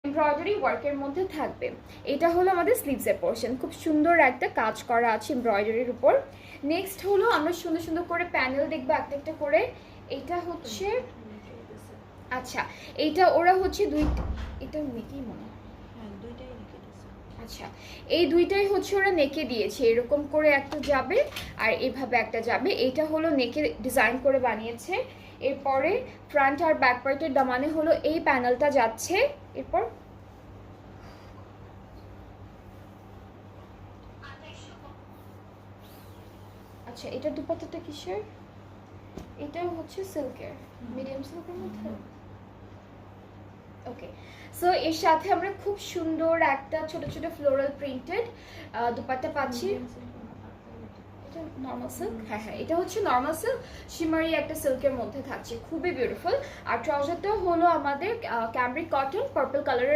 Embroidery ওয়ার্কের মধ্যে থাকবে। এটা হলো আমাদের স্লিভসের পোর্শন, খুব সুন্দর একটা কাজ করা আছে এমব্রয়ডারির উপর। নেক্সট হলো আমরা সুন্দর সুন্দর করে প্যানেল দেখবো একটা একটা করে। এটা হচ্ছে আচ্ছা, এইটা ওরা হচ্ছে এটা নেকেই মনে হয়। আচ্ছা, এই দুইটাই হচ্ছে ওরা নেকে দিয়েছে, এরকম করে একটা যাবে আর এভাবে একটা যাবে। এইটা হলো নেকে ডিজাইন করে বানিয়েছে। এরপরে ফ্রন্ট আর ব্যাক পার্টের দামানে হলো এই প্যানেলটা যাচ্ছে। এরপর আচ্ছা, এটা দুপাট্টাটা কিসের? এটা হচ্ছে সিল্কের, মিডিয়াম সিল্কের মধ্যে। ওকে, সো এর সাথে আমরা খুব সুন্দর একটা ছোট ছোট ফ্লোরাল প্রিন্টেড দুপাট্টা পাচ্ছি। এটা নর্মাল সিল্ক, হ্যাঁ হ্যাঁ, এটা হচ্ছে নর্মাল সিল্ক, শিমারি একটা সিল্কের মধ্যে থাকছে, খুবই বিউটিফুল। আর ট্রাউজারটাও হলো আমাদের ক্যামব্রিক কটন পার্পল কালারের